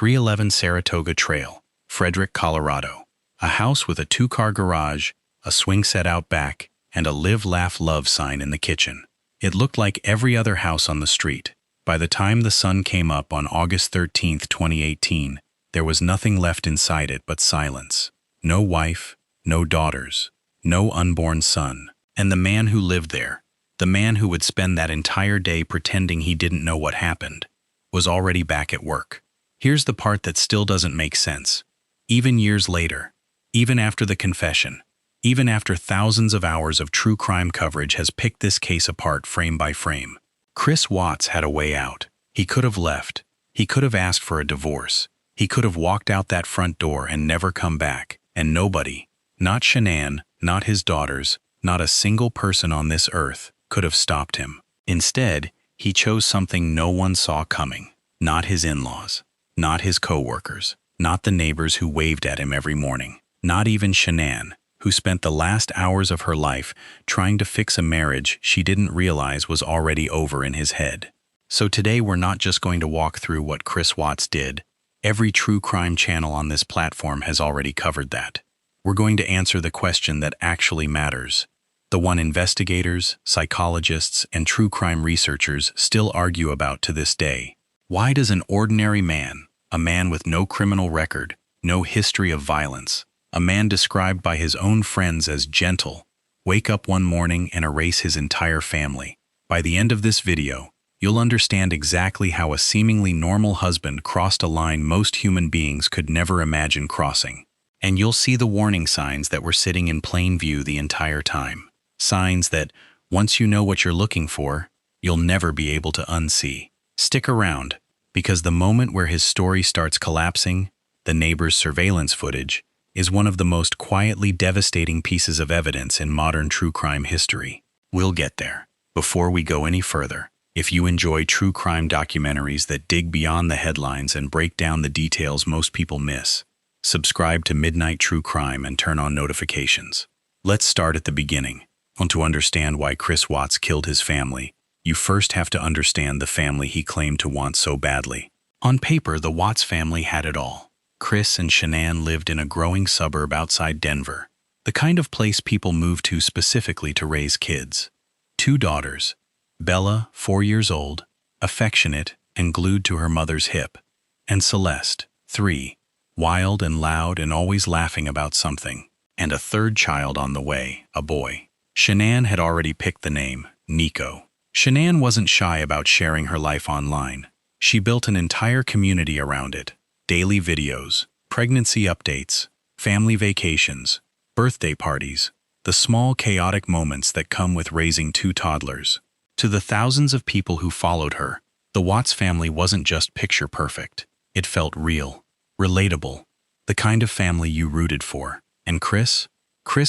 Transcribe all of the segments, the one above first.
311 Saratoga Trail, Frederick, Colorado. A house with a two-car garage, a swing set out back, and a live, laugh, love sign in the kitchen. It looked like every other house on the street. By the time the sun came up on August 13, 2018, there was nothing left inside it but silence. No wife, no daughters, no unborn son. And the man who lived there, the man who would spend that entire day pretending he didn't know what happened, was already back at work. Here's the part that still doesn't make sense. Even years later, even after the confession, even after thousands of hours of true crime coverage has picked this case apart frame by frame, Chris Watts had a way out. He could have left. He could have asked for a divorce. He could have walked out that front door and never come back. And nobody, not Shanann, not his daughters, not a single person on this earth, could have stopped him. Instead, he chose something no one saw coming. Not his in-laws, not his co-workers, not the neighbors who waved at him every morning, not even Shanann, who spent the last hours of her life trying to fix a marriage she didn't realize was already over in his head. So today we're not just going to walk through what Chris Watts did. Every true crime channel on this platform has already covered that. We're going to answer the question that actually matters, the one investigators, psychologists, and true crime researchers still argue about to this day. Why does an ordinary man, a man with no criminal record, no history of violence, a man described by his own friends as gentle, wake up one morning and erase his entire family? By the end of this video, you'll understand exactly how a seemingly normal husband crossed a line most human beings could never imagine crossing. And you'll see the warning signs that were sitting in plain view the entire time. Signs that, once you know what you're looking for, you'll never be able to unsee. Stick around, because the moment where his story starts collapsing, the neighbor's surveillance footage, is one of the most quietly devastating pieces of evidence in modern true crime history. We'll get there. Before we go any further, if you enjoy true crime documentaries that dig beyond the headlines and break down the details most people miss, subscribe to Midnight True Crime and turn on notifications. Let's start at the beginning. To understand why Chris Watts killed his family, you first have to understand the family he claimed to want so badly. On paper, the Watts family had it all. Chris and Shanann lived in a growing suburb outside Denver, the kind of place people move to specifically to raise kids. 2 daughters, Bella, 4 years old, affectionate and glued to her mother's hip, and Celeste, 3, wild and loud and always laughing about something, and a 3rd child on the way, a boy. Shanann had already picked the name, Nico. Shanann wasn't shy about sharing her life online. She built an entire community around it. Daily videos, pregnancy updates, family vacations, birthday parties, the small chaotic moments that come with raising 2 toddlers. To the thousands of people who followed her, the Watts family wasn't just picture perfect. It felt real, relatable, the kind of family you rooted for. And Chris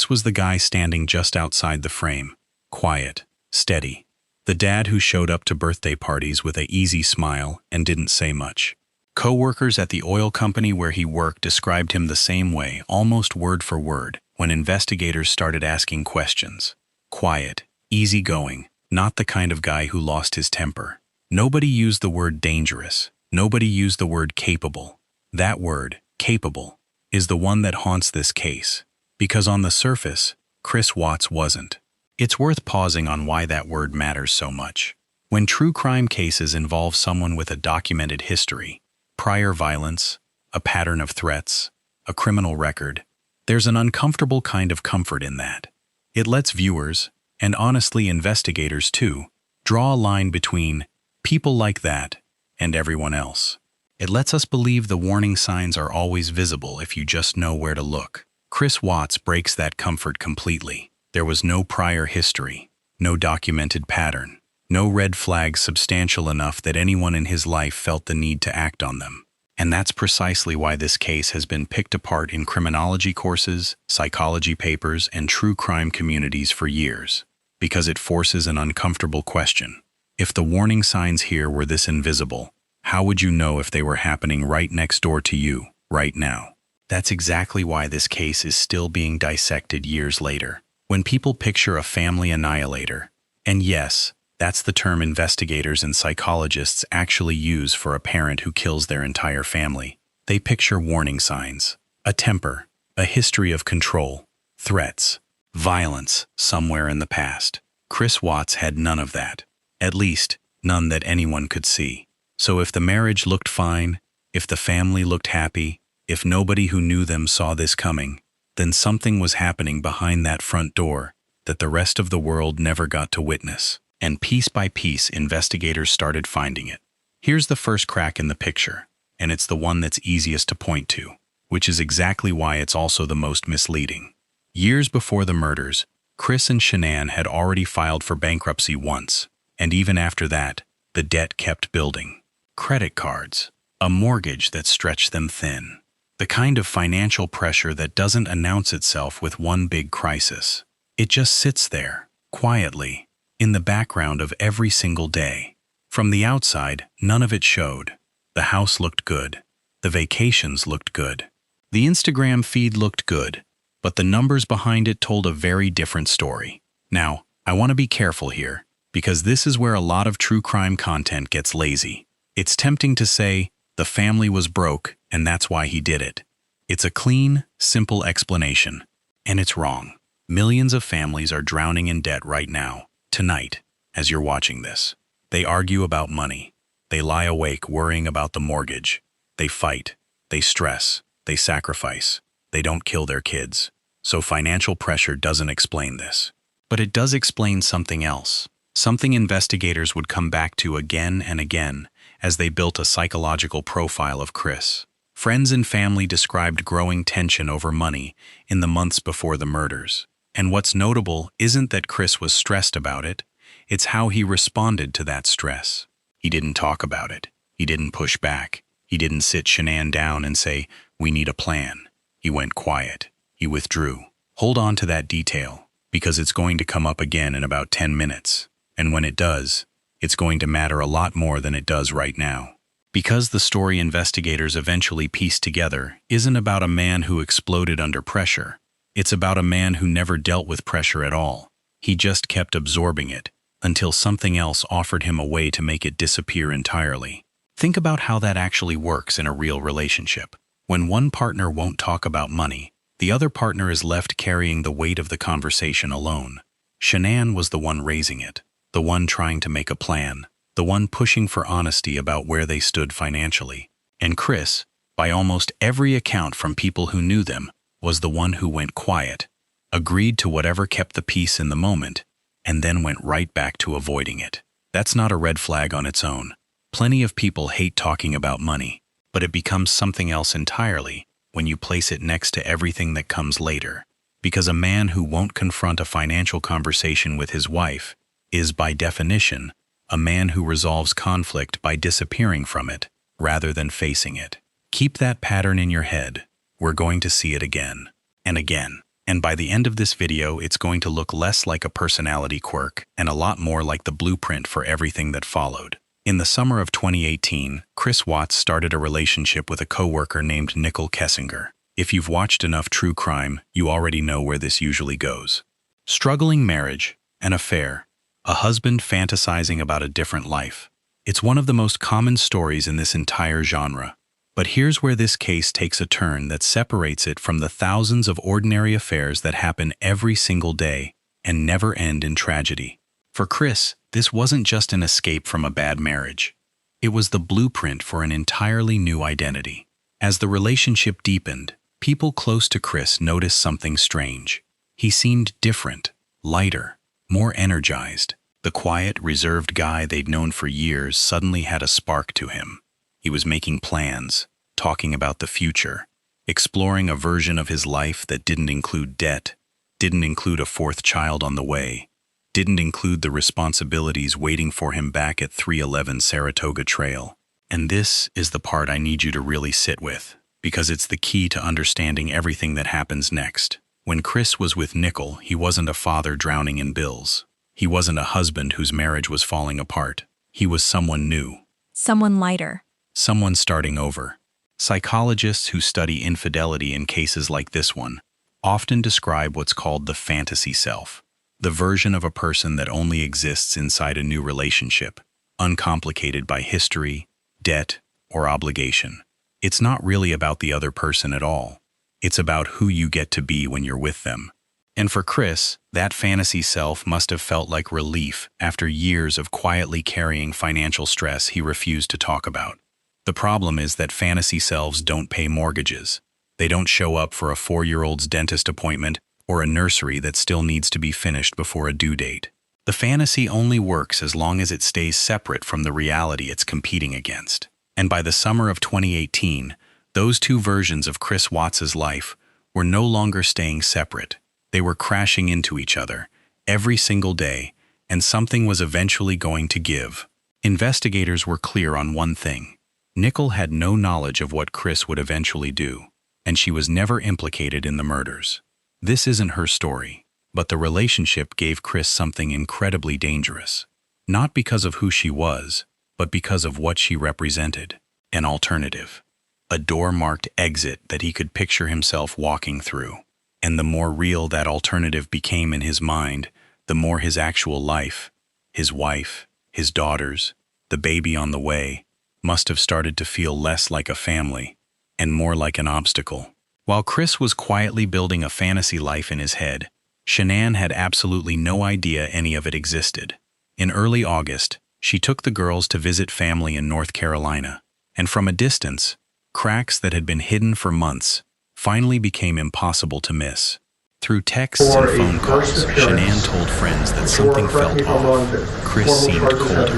was the guy standing just outside the frame, quiet, steady. The dad who showed up to birthday parties with an easy smile and didn't say much. Co-workers at the oil company where he worked described him the same way, almost word for word, when investigators started asking questions. Quiet, easygoing, not the kind of guy who lost his temper. Nobody used the word dangerous. Nobody used the word capable. That word, capable, is the one that haunts this case. Because on the surface, Chris Watts wasn't. It's worth pausing on why that word matters so much. When true crime cases involve someone with a documented history, prior violence, a pattern of threats, a criminal record, there's an uncomfortable kind of comfort in that. It lets viewers, and honestly investigators too, draw a line between people like that and everyone else. It lets us believe the warning signs are always visible if you just know where to look. Chris Watts breaks that comfort completely. There was no prior history, no documented pattern, no red flags substantial enough that anyone in his life felt the need to act on them. And that's precisely why this case has been picked apart in criminology courses, psychology papers, and true crime communities for years, because it forces an uncomfortable question. If the warning signs here were this invisible, how would you know if they were happening right next door to you, right now? That's exactly why this case is still being dissected years later. When people picture a family annihilator, and yes, that's the term investigators and psychologists actually use for a parent who kills their entire family, They picture warning signs, a temper, a history of control, threats, violence somewhere in the past. Chris Watts had none of that. At least, none that anyone could see. So if the marriage looked fine, if the family looked happy, if nobody who knew them saw this coming, then something was happening behind that front door that the rest of the world never got to witness. And piece by piece, investigators started finding it. Here's the first crack in the picture, and it's the one that's easiest to point to, which is exactly why it's also the most misleading. Years before the murders, Chris and Shanann had already filed for bankruptcy once, and even after that, the debt kept building. Credit cards, a mortgage that stretched them thin. The kind of financial pressure that doesn't announce itself with one big crisis. It just sits there, quietly, in the background of every single day. From the outside, none of it showed. The house looked good. The vacations looked good. The Instagram feed looked good, but the numbers behind it told a very different story. Now, I want to be careful here, because this is where a lot of true crime content gets lazy. It's tempting to say, the family was broke, and that's why he did it. It's a clean, simple explanation, and it's wrong. Millions of families are drowning in debt right now, tonight, as you're watching this. They argue about money. They lie awake worrying about the mortgage. They fight. They stress. They sacrifice. They don't kill their kids. So financial pressure doesn't explain this. But it does explain something else. Something investigators would come back to again and again as they built a psychological profile of Chris. Friends and family described growing tension over money in the months before the murders. And what's notable isn't that Chris was stressed about it, it's how he responded to that stress. He didn't talk about it. He didn't push back. He didn't sit Shanann down and say, "We need a plan." He went quiet. He withdrew. Hold on to that detail, because it's going to come up again in about 10 minutes. And when it does, it's going to matter a lot more than it does right now. Because the story investigators eventually pieced together isn't about a man who exploded under pressure. It's about a man who never dealt with pressure at all. He just kept absorbing it until something else offered him a way to make it disappear entirely. Think about how that actually works in a real relationship. When one partner won't talk about money, the other partner is left carrying the weight of the conversation alone. Shanann was the one raising it, the one trying to make a plan, the one pushing for honesty about where they stood financially. And Chris, by almost every account from people who knew them, was the one who went quiet, agreed to whatever kept the peace in the moment, and then went right back to avoiding it. That's not a red flag on its own. Plenty of people hate talking about money, but it becomes something else entirely when you place it next to everything that comes later. Because a man who won't confront a financial conversation with his wife is, by definition, a man who resolves conflict by disappearing from it rather than facing it. Keep that pattern in your head. We're going to see it again and again. And by the end of this video, it's going to look less like a personality quirk and a lot more like the blueprint for everything that followed. In the summer of 2018, Chris Watts started a relationship with a coworker named Nicole Kessinger. If you've watched enough true crime, you already know where this usually goes. Struggling marriage, an affair, a husband fantasizing about a different life. It's one of the most common stories in this entire genre. But here's where this case takes a turn that separates it from the thousands of ordinary affairs that happen every single day and never end in tragedy. For Chris, this wasn't just an escape from a bad marriage. It was the blueprint for an entirely new identity. As the relationship deepened, people close to Chris noticed something strange. He seemed different, lighter, more energized. The quiet, reserved guy they'd known for years suddenly had a spark to him. He was making plans, talking about the future, exploring a version of his life that didn't include debt, didn't include a fourth child on the way, didn't include the responsibilities waiting for him back at 311 Saratoga Trail. And this is the part I need you to really sit with, because it's the key to understanding everything that happens next. When Chris was with Nicole, he wasn't a father drowning in bills. He wasn't a husband whose marriage was falling apart. He was someone new. Someone lighter. Someone starting over. Psychologists who study infidelity in cases like this one often describe what's called the fantasy self, the version of a person that only exists inside a new relationship, uncomplicated by history, debt, or obligation. It's not really about the other person at all. It's about who you get to be when you're with them. And for Chris, that fantasy self must have felt like relief after years of quietly carrying financial stress he refused to talk about. The problem is that fantasy selves don't pay mortgages. They don't show up for a 4-year-old's dentist appointment or a nursery that still needs to be finished before a due date. The fantasy only works as long as it stays separate from the reality it's competing against. And by the summer of 2018, those two versions of Chris Watts's life were no longer staying separate. They were crashing into each other every single day, and something was eventually going to give. Investigators were clear on one thing. Nicole had no knowledge of what Chris would eventually do, and she was never implicated in the murders. This isn't her story, but the relationship gave Chris something incredibly dangerous. Not because of who she was, but because of what she represented. An alternative. A door-marked exit that he could picture himself walking through. And the more real that alternative became in his mind, the more his actual life, his wife, his daughters, the baby on the way, must have started to feel less like a family and more like an obstacle. While Chris was quietly building a fantasy life in his head, Shanann had absolutely no idea any of it existed. In early August, she took the girls to visit family in North Carolina, and from a distance, cracks that had been hidden for months finally became impossible to miss. Through texts and phone calls, Shanann told friends that something felt off. Chris seemed colder,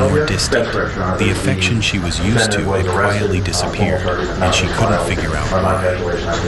more distant. The affection she was used to had quietly disappeared, and she couldn't figure out why.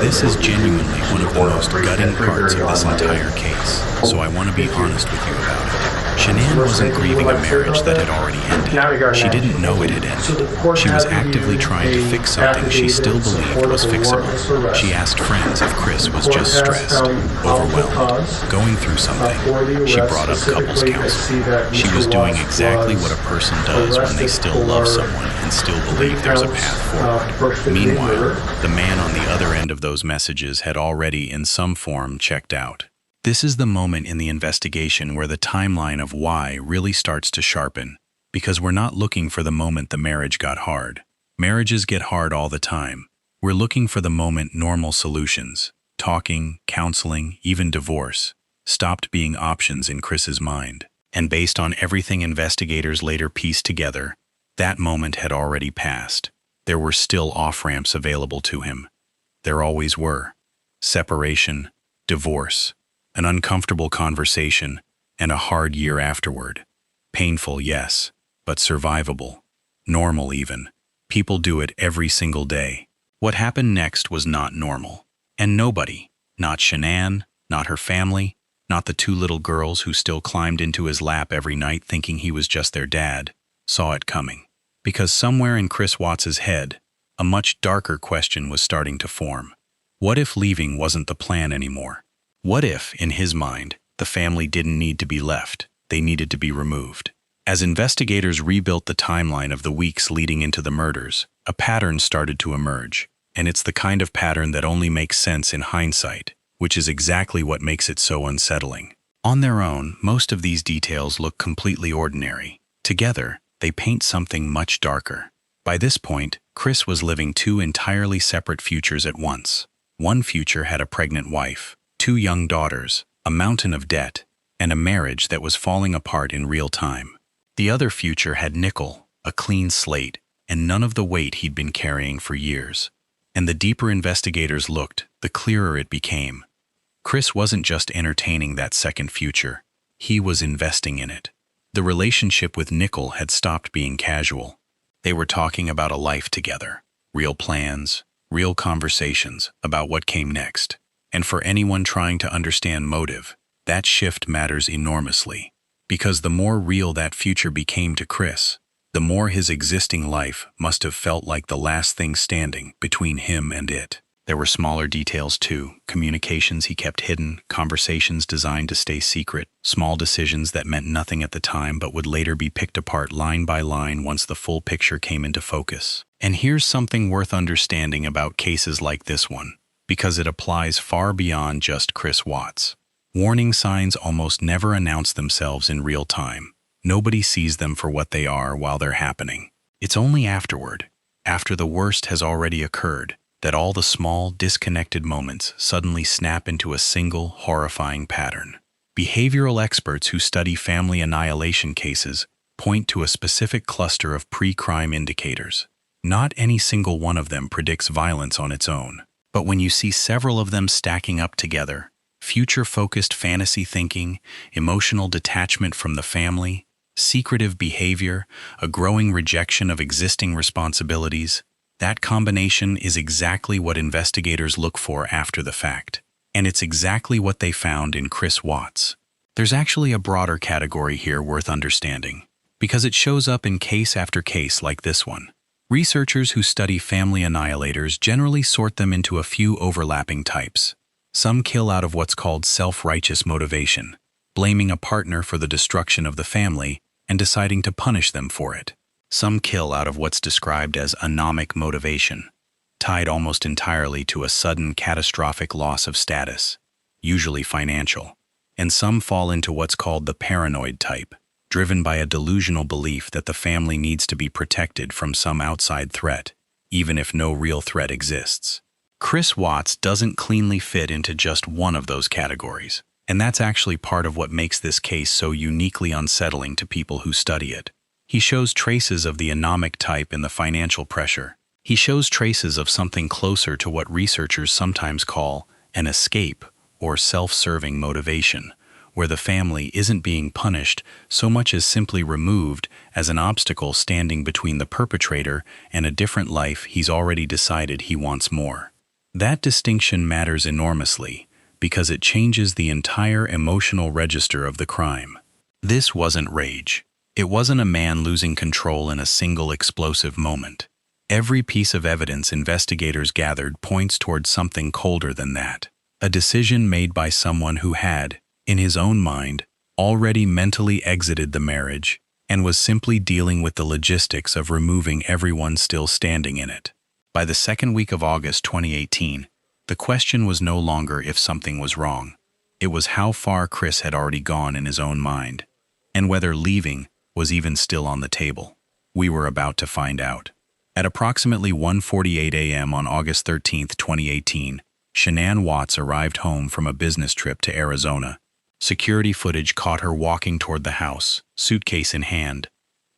This is genuinely one of the most gutting parts of this entire case, so I want to be honest with you about it. Shanann wasn't grieving a marriage that had already ended. She didn't know it had ended. She was actively trying to fix something she still believed was fixable. She asked friends if Chris was just stressed, overwhelmed, going through something. She brought up couples counsel. She was doing exactly what a person does when they still love someone and still believe there's a path forward. Meanwhile, the man on the other end of those messages had already, in some form, checked out. This is the moment in the investigation where the timeline of why really starts to sharpen, because we're not looking for the moment the marriage got hard. Marriages get hard all the time. We're looking for the moment normal solutions, talking, counseling, even divorce, stopped being options in Chris's mind. And based on everything investigators later pieced together, that moment had already passed. There were still off-ramps available to him. There always were. Separation, divorce, an uncomfortable conversation, and a hard year afterward. Painful, yes, but survivable. Normal, even. People do it every single day. What happened next was not normal. And nobody, not Shanann, not her family, not the two little girls who still climbed into his lap every night thinking he was just their dad, saw it coming. Because somewhere in Chris Watts's head, a much darker question was starting to form. What if leaving wasn't the plan anymore? What if, in his mind, the family didn't need to be left, they needed to be removed? As investigators rebuilt the timeline of the weeks leading into the murders, a pattern started to emerge, and it's the kind of pattern that only makes sense in hindsight, which is exactly what makes it so unsettling. On their own, most of these details look completely ordinary. Together, they paint something much darker. By this point, Chris was living two entirely separate futures at once. One future had a pregnant wife, 2 young daughters, a mountain of debt, and a marriage that was falling apart in real time. The other future had Nicole, a clean slate, and none of the weight he'd been carrying for years. And the deeper investigators looked, the clearer it became. Chris wasn't just entertaining that second future, he was investing in it. The relationship with Nicole had stopped being casual. They were talking about a life together, real plans, real conversations about what came next. And for anyone trying to understand motive, that shift matters enormously. Because the more real that future became to Chris, the more his existing life must have felt like the last thing standing between him and it. There were smaller details too, communications he kept hidden, conversations designed to stay secret, small decisions that meant nothing at the time but would later be picked apart line by line once the full picture came into focus. And here's something worth understanding about cases like this one, because it applies far beyond just Chris Watts. Warning signs almost never announce themselves in real time. Nobody sees them for what they are while they're happening. It's only afterward, after the worst has already occurred, that all the small, disconnected moments suddenly snap into a single, horrifying pattern. Behavioral experts who study family annihilation cases point to a specific cluster of pre-crime indicators. Not any single one of them predicts violence on its own, but when you see several of them stacking up together, future-focused fantasy thinking, emotional detachment from the family, secretive behavior, a growing rejection of existing responsibilities, that combination is exactly what investigators look for after the fact. And it's exactly what they found in Chris Watts. There's actually a broader category here worth understanding, because it shows up in case after case like this one. Researchers who study family annihilators generally sort them into a few overlapping types. Some kill out of what's called self-righteous motivation, blaming a partner for the destruction of the family and deciding to punish them for it. Some kill out of what's described as anomic motivation, tied almost entirely to a sudden catastrophic loss of status, usually financial. And some fall into what's called the paranoid type, driven by a delusional belief that the family needs to be protected from some outside threat, even if no real threat exists. Chris Watts doesn't cleanly fit into just one of those categories, and that's actually part of what makes this case so uniquely unsettling to people who study it. He shows traces of the anomic type in the financial pressure. He shows traces of something closer to what researchers sometimes call an escape or self-serving motivation, where the family isn't being punished so much as simply removed as an obstacle standing between the perpetrator and a different life he's already decided he wants more. That distinction matters enormously because it changes the entire emotional register of the crime. This wasn't rage. It wasn't a man losing control in a single explosive moment. Every piece of evidence investigators gathered points towards something colder than that. A decision made by someone who had, in his own mind, already mentally exited the marriage and was simply dealing with the logistics of removing everyone still standing in it. By the second week of August 2018, the question was no longer if something was wrong. It was how far Chris had already gone in his own mind, and whether leaving was even still on the table. We were about to find out. At approximately 1:48 a.m. on August 13, 2018, Shanann Watts arrived home from a business trip to Arizona. Security footage caught her walking toward the house, suitcase in hand,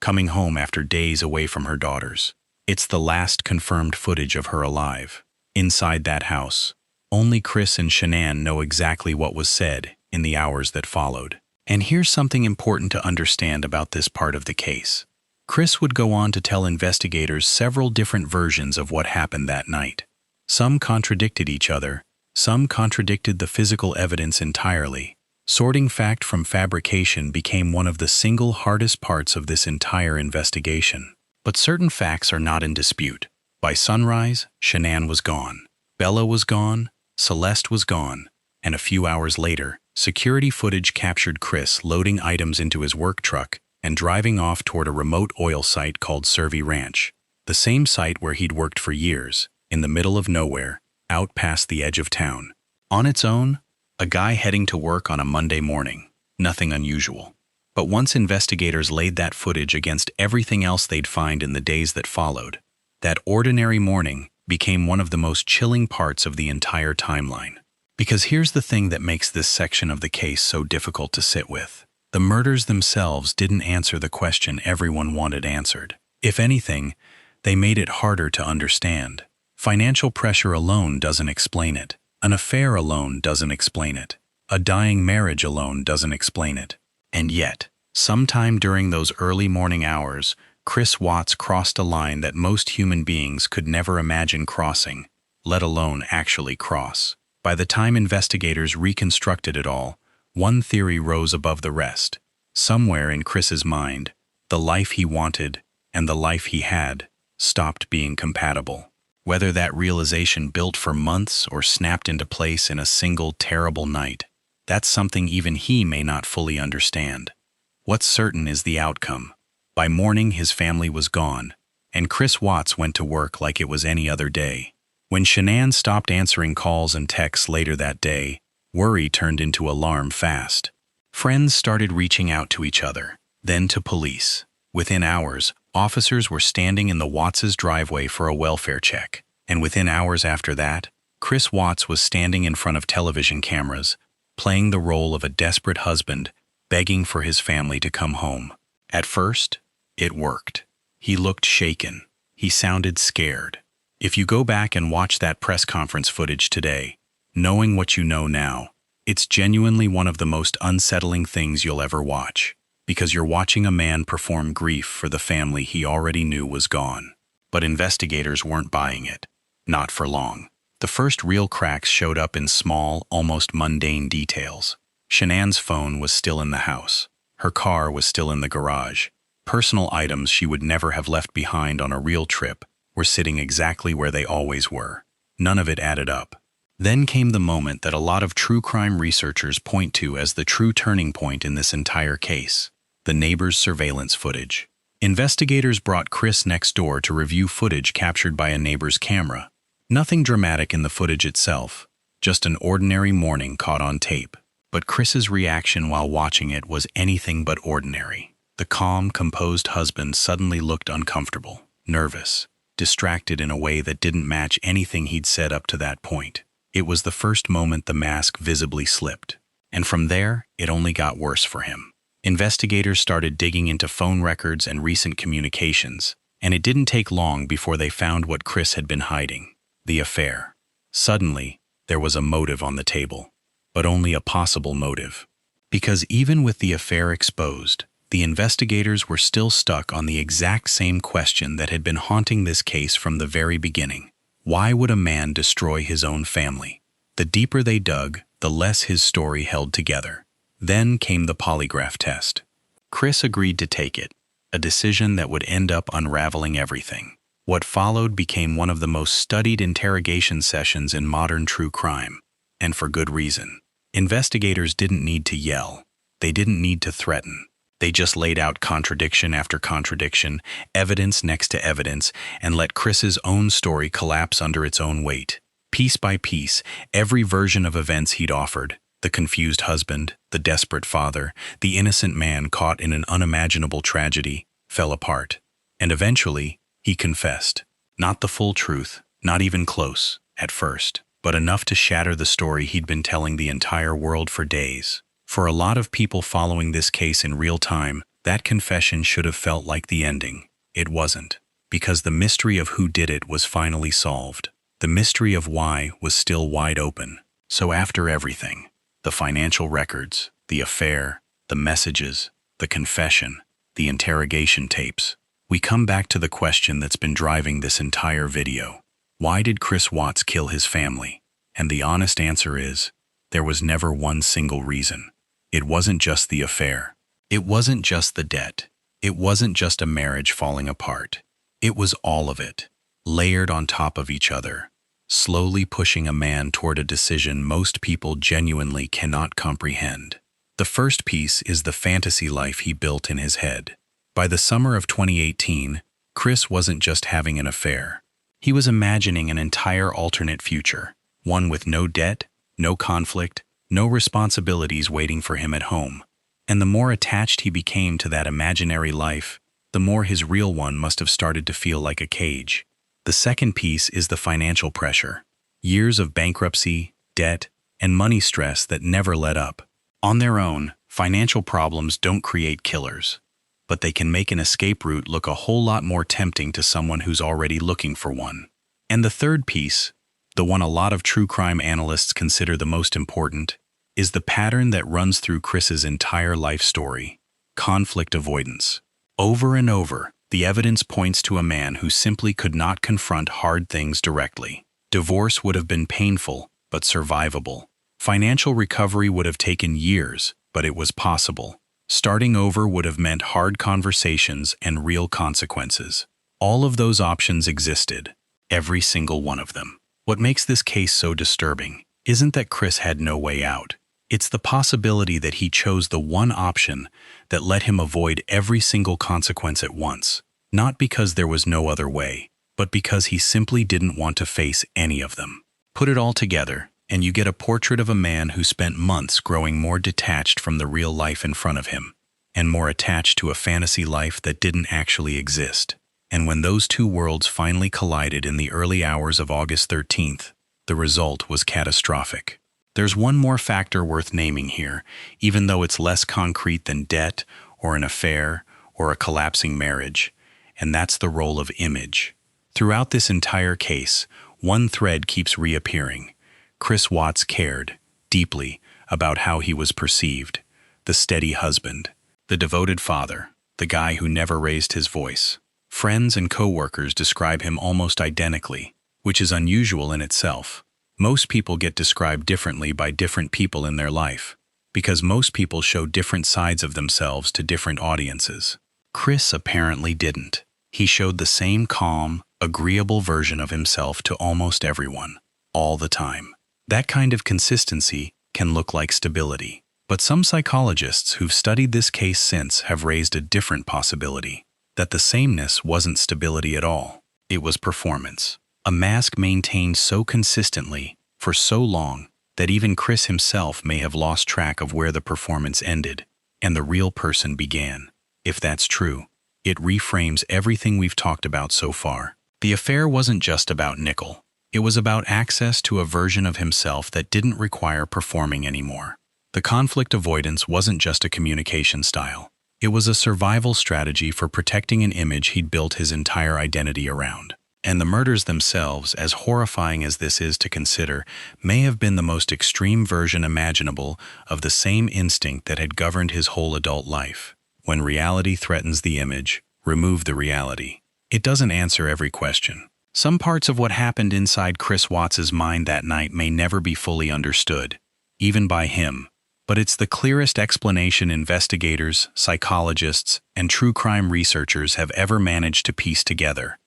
coming home after days away from her daughters. It's the last confirmed footage of her alive. Inside that house, only Chris and Shanann know exactly what was said in the hours that followed. And here's something important to understand about this part of the case. Chris would go on to tell investigators several different versions of what happened that night. Some contradicted each other, some contradicted the physical evidence entirely. Sorting fact from fabrication became one of the single hardest parts of this entire investigation. But certain facts are not in dispute. By sunrise, Shanann was gone. Bella was gone, Celeste was gone, and a few hours later, security footage captured Chris loading items into his work truck and driving off toward a remote oil site called Cervi Ranch, the same site where he'd worked for years, in the middle of nowhere, out past the edge of town. On its own, a guy heading to work on a Monday morning, nothing unusual. But once investigators laid that footage against everything else they'd find in the days that followed, that ordinary morning became one of the most chilling parts of the entire timeline. Because here's the thing that makes this section of the case so difficult to sit with. The murders themselves didn't answer the question everyone wanted answered. If anything, they made it harder to understand. Financial pressure alone doesn't explain it. An affair alone doesn't explain it. A dying marriage alone doesn't explain it. And yet, sometime during those early morning hours, Chris Watts crossed a line that most human beings could never imagine crossing, let alone actually cross. By the time investigators reconstructed it all, one theory rose above the rest. Somewhere in Chris's mind, the life he wanted and the life he had stopped being compatible. Whether that realization built for months or snapped into place in a single terrible night, that's something even he may not fully understand. What's certain is the outcome. By morning, his family was gone, and Chris Watts went to work like it was any other day. When Shanann stopped answering calls and texts later that day, worry turned into alarm fast. Friends started reaching out to each other, then to police. Within hours, Officers were standing in the Watts' driveway for a welfare check, and within hours after that, Chris Watts was standing in front of television cameras, playing the role of a desperate husband, begging for his family to come home. At first, it worked. He looked shaken. He sounded scared. If you go back and watch that press conference footage today, knowing what you know now, it's genuinely one of the most unsettling things you'll ever watch, because you're watching a man perform grief for the family he already knew was gone. But investigators weren't buying it. Not for long. The first real cracks showed up in small, almost mundane details. Shanann's phone was still in the house. Her car was still in the garage. Personal items she would never have left behind on a real trip were sitting exactly where they always were. None of it added up. Then came the moment that a lot of true crime researchers point to as the true turning point in this entire case: the neighbor's surveillance footage. Investigators brought Chris next door to review footage captured by a neighbor's camera. Nothing dramatic in the footage itself, just an ordinary morning caught on tape. But Chris's reaction while watching it was anything but ordinary. The calm, composed husband suddenly looked uncomfortable, nervous, distracted in a way that didn't match anything he'd said up to that point. It was the first moment the mask visibly slipped. And from there, it only got worse for him. Investigators started digging into phone records and recent communications, and it didn't take long before they found what Chris had been hiding: the affair. Suddenly, there was a motive on the table, but only a possible motive. Because even with the affair exposed, the investigators were still stuck on the exact same question that had been haunting this case from the very beginning. Why would a man destroy his own family? The deeper they dug, the less his story held together. Then came the polygraph test. Chris agreed to take it, a decision that would end up unraveling everything. What followed became one of the most studied interrogation sessions in modern true crime, and for good reason. Investigators didn't need to yell. They didn't need to threaten. They just laid out contradiction after contradiction, evidence next to evidence, and let Chris's own story collapse under its own weight. Piece by piece, every version of events he'd offered, the confused husband, the desperate father, the innocent man caught in an unimaginable tragedy, fell apart. And eventually, he confessed. Not the full truth, not even close, at first, but enough to shatter the story he'd been telling the entire world for days. For a lot of people following this case in real time, that confession should have felt like the ending. It wasn't, because the mystery of who did it was finally solved. The mystery of why was still wide open. So after everything, the financial records, the affair, the messages, the confession, the interrogation tapes, we come back to the question that's been driving this entire video. Why did Chris Watts kill his family? And the honest answer is, there was never one single reason. It wasn't just the affair. It wasn't just the debt. It wasn't just a marriage falling apart. It was all of it, layered on top of each other, slowly pushing a man toward a decision most people genuinely cannot comprehend. The first piece is the fantasy life he built in his head. By the summer of 2018, Chris wasn't just having an affair. He was imagining an entire alternate future, one with no debt, no conflict, no responsibilities waiting for him at home. And the more attached he became to that imaginary life, the more his real one must have started to feel like a cage. The second piece is the financial pressure. Years of bankruptcy, debt, and money stress that never let up. On their own, financial problems don't create killers, but they can make an escape route look a whole lot more tempting to someone who's already looking for one. And the third piece, the one a lot of true crime analysts consider the most important, is the pattern that runs through Chris's entire life story: conflict avoidance. Over and over, the evidence points to a man who simply could not confront hard things directly. Divorce would have been painful, but survivable. Financial recovery would have taken years, but it was possible. Starting over would have meant hard conversations and real consequences. All of those options existed, every single one of them. What makes this case so disturbing isn't that Chris had no way out. It's the possibility that he chose the one option that let him avoid every single consequence at once. Not because there was no other way, but because he simply didn't want to face any of them. Put it all together, and you get a portrait of a man who spent months growing more detached from the real life in front of him. and more attached to a fantasy life that didn't actually exist. And when those two worlds finally collided in the early hours of August 13th, the result was catastrophic. There's one more factor worth naming here, even though it's less concrete than debt or an affair or a collapsing marriage, and that's the role of image. Throughout this entire case, one thread keeps reappearing. Chris Watts cared, deeply, about how he was perceived. The steady husband, the devoted father, the guy who never raised his voice. Friends and co-workers describe him almost identically, which is unusual in itself. Most people get described differently by different people in their life, because most people show different sides of themselves to different audiences. Chris apparently didn't. He showed the same calm, agreeable version of himself to almost everyone, all the time. That kind of consistency can look like stability. But some psychologists who've studied this case since have raised a different possibility, that the sameness wasn't stability at all. It was performance. A mask maintained so consistently, for so long, that even Chris himself may have lost track of where the performance ended and the real person began. If that's true, it reframes everything we've talked about so far. The affair wasn't just about Nickel. It was about access to a version of himself that didn't require performing anymore. The conflict avoidance wasn't just a communication style. It was a survival strategy for protecting an image he'd built his entire identity around. And the murders themselves, as horrifying as this is to consider, may have been the most extreme version imaginable of the same instinct that had governed his whole adult life. When reality threatens the image, remove the reality. It doesn't answer every question. Some parts of what happened inside Chris Watts's mind that night may never be fully understood, even by him. But it's the clearest explanation investigators, psychologists, and true crime researchers have ever managed to piece together.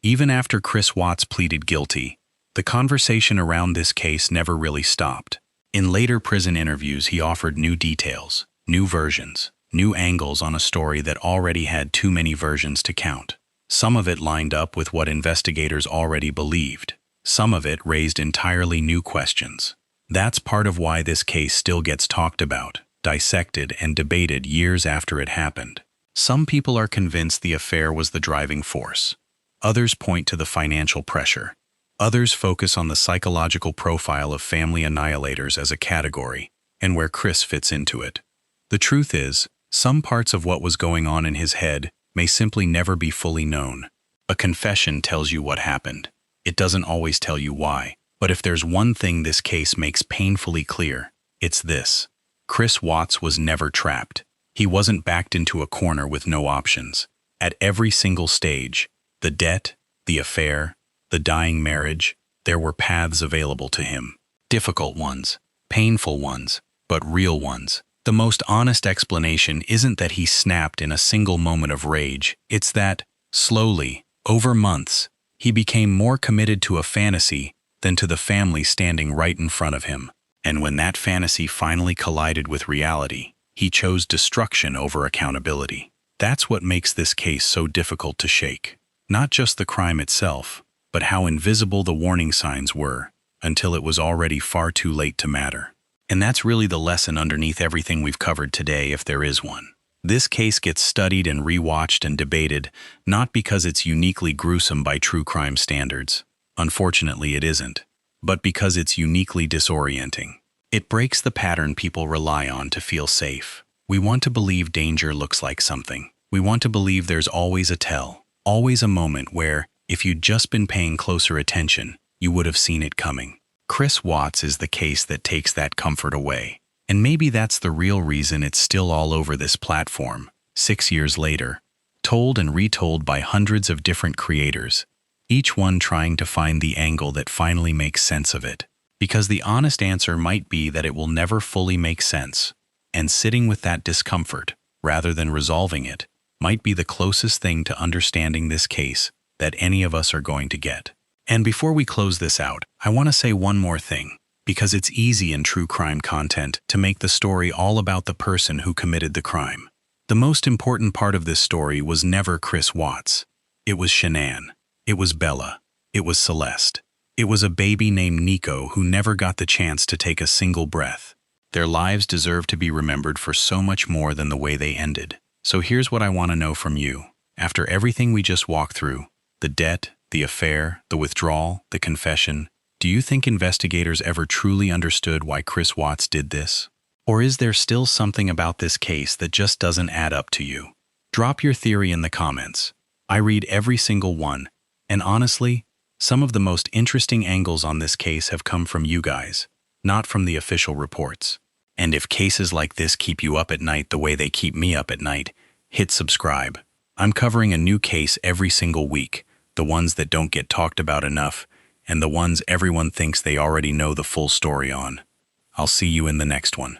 Even after Chris Watts pleaded guilty, the conversation around this case never really stopped. In later prison interviews, he offered new details, new versions, new angles on a story that already had too many versions to count. Some of it lined up with what investigators already believed. Some of it raised entirely new questions. That's part of why this case still gets talked about, dissected, and debated years after it happened. Some people are convinced the affair was the driving force. Others point to the financial pressure. Others focus on the psychological profile of family annihilators as a category, and where Chris fits into it. The truth is, some parts of what was going on in his head may simply never be fully known. A confession tells you what happened. It doesn't always tell you why. But if there's one thing this case makes painfully clear, it's this. Chris Watts was never trapped. He wasn't backed into a corner with no options. At every single stage, the debt, the affair, the dying marriage, there were paths available to him. Difficult ones, painful ones, but real ones. The most honest explanation isn't that he snapped in a single moment of rage. It's that, slowly, over months, he became more committed to a fantasy than to the family standing right in front of him. And when that fantasy finally collided with reality, he chose destruction over accountability. That's what makes this case so difficult to shake. Not just the crime itself, but how invisible the warning signs were, until it was already far too late to matter. And that's really the lesson underneath everything we've covered today, if there is one. This case gets studied and rewatched and debated, not because it's uniquely gruesome by true crime standards. Unfortunately, it isn't. But because it's uniquely disorienting. It breaks the pattern people rely on to feel safe. We want to believe danger looks like something. We want to believe there's always a tell, always a moment where, if you'd just been paying closer attention, you would have seen it coming. Chris Watts is the case that takes that comfort away. And maybe that's the real reason it's still all over this platform, 6 years later, told and retold by hundreds of different creators, each one trying to find the angle that finally makes sense of it. Because the honest answer might be that it will never fully make sense, and sitting with that discomfort, rather than resolving it, might be the closest thing to understanding this case that any of us are going to get. And before we close this out, I want to say one more thing, because it's easy in true crime content to make the story all about the person who committed the crime. The most important part of this story was never Chris Watts. It was Shanann. It was Bella. It was Celeste. It was a baby named Nico who never got the chance to take a single breath. Their lives deserve to be remembered for so much more than the way they ended. So here's what I want to know from you. After everything we just walked through, the debt, the affair, the withdrawal, the confession, do you think investigators ever truly understood why Chris Watts did this? Or is there still something about this case that just doesn't add up to you? Drop your theory in the comments. I read every single one, and honestly, some of the most interesting angles on this case have come from you guys, not from the official reports. And if cases like this keep you up at night the way they keep me up at night, hit subscribe. I'm covering a new case every single week, the ones that don't get talked about enough, and the ones everyone thinks they already know the full story on. I'll see you in the next one.